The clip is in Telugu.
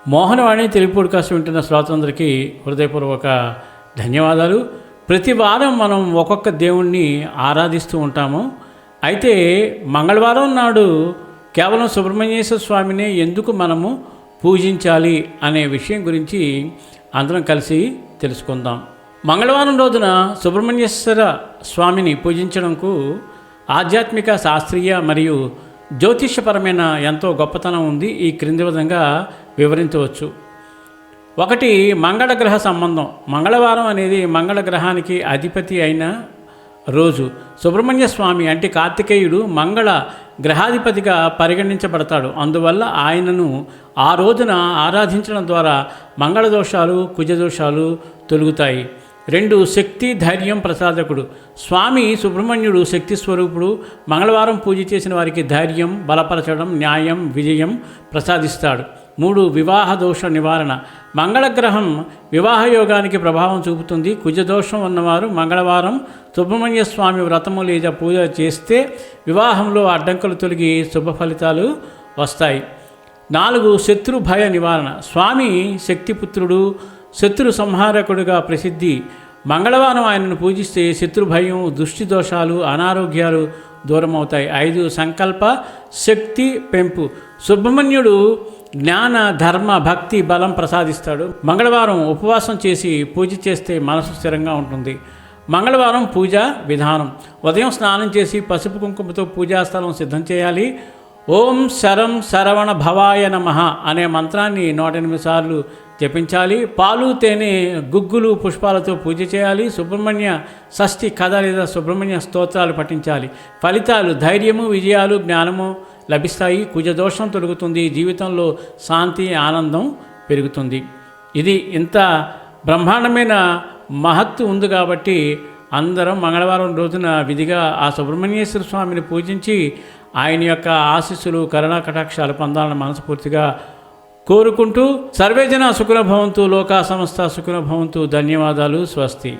మోహనవాణి తెలుగు పాడ్కాస్ట్ వింటున్న శ్రోతలందరికీ హృదయపూర్వక ధన్యవాదాలు. ప్రతి వారం మనం ఒక్కొక్క దేవుణ్ణి ఆరాధిస్తూ ఉంటాము. అయితే మంగళవారం నాడు కేవలం సుబ్రహ్మణ్యేశ్వర స్వామినే ఎందుకు మనము పూజించాలి అనే విషయం గురించి అందరం కలిసి తెలుసుకుందాం. మంగళవారం రోజున సుబ్రహ్మణ్యేశ్వర స్వామిని పూజించడంకు ఆధ్యాత్మిక, శాస్త్రీయ మరియు జ్యోతిష్యపరమైన ఎంతో గొప్పతనం ఉంది. ఈ క్రింది విధంగా వివరించవచ్చు. ఒకటి, మంగళగ్రహ సంబంధం. మంగళవారం అనేది మంగళ గ్రహానికి అధిపతి అయిన రోజు. సుబ్రహ్మణ్య స్వామి అంటే కార్తికేయుడు మంగళ గ్రహాధిపతిగా పరిగణించబడతాడు. అందువల్ల ఆయనను ఆ రోజున ఆరాధించడం ద్వారా మంగళ దోషాలు, కుజదోషాలు తొలుగుతాయి. 2, శక్తి, ధైర్యం ప్రసాదకుడు. స్వామి సుబ్రహ్మణ్యుడు శక్తి స్వరూపుడు. మంగళవారం పూజ చేసిన వారికి ధైర్యం, బలపరచడం, న్యాయం, విజయం ప్రసాదిస్తాడు. 3, వివాహ దోష నివారణ. మంగళగ్రహం వివాహ యోగానికి ప్రభావం చూపుతుంది. కుజదోషం ఉన్నవారు మంగళవారం సుబ్రహ్మణ్య స్వామి వ్రతము లేదా పూజ చేస్తే వివాహంలో అడ్డంకులు తొలగి శుభ ఫలితాలు వస్తాయి. 4, శత్రు భయ నివారణ. స్వామి శక్తిపుత్రుడు, శత్రు సంహారకుడిగా ప్రసిద్ధి. మంగళవారం ఆయనను పూజిస్తే శత్రు భయం, దృష్టి దోషాలు, అనారోగ్యాలు దూరం అవుతాయి. 5, సంకల్ప శక్తి పెంపు. సుబ్రహ్మణ్యుడు జ్ఞాన, ధర్మ, భక్తి బలం ప్రసాదిస్తాడు. మంగళవారం ఉపవాసం చేసి పూజ చేస్తే మనసు స్థిరంగా ఉంటుంది. మంగళవారం పూజ విధానం. ఉదయం స్నానం చేసి పసుపు కుంకుమతో పూజాస్థలం సిద్ధం చేయాలి. ఓం శరం శరవణ భవాయ నమః అనే మంత్రాన్ని 108 సార్లు జపించాలి. పాలు, తేనె, గుగ్గులు, పుష్పాలతో పూజ చేయాలి. సుబ్రహ్మణ్య షష్ఠి కథ లేదా సుబ్రహ్మణ్య స్తోత్రాలు పఠించాలి. ఫలితాలు ధైర్యము, విజయాలు, జ్ఞానము లభిస్తాయి. కుజదోషం తొలగుతుంది. జీవితంలో శాంతి, ఆనందం పెరుగుతుంది. ఇది ఇంత బ్రహ్మాండమైన మహత్తు ఉంది కాబట్టి అందరం మంగళవారం రోజున విధిగా ఆ సుబ్రహ్మణ్యేశ్వర స్వామిని పూజించి ఆయన యొక్క ఆశీస్సులు, కరుణా కటాక్షాలు పొందాలని మనస్ఫూర్తిగా కోరుకుంటూ సర్వేజన సుఖినో భవంతు, లోకా సమస్త సుఖినో భవంతు. ధన్యవాదాలు. స్వస్తి.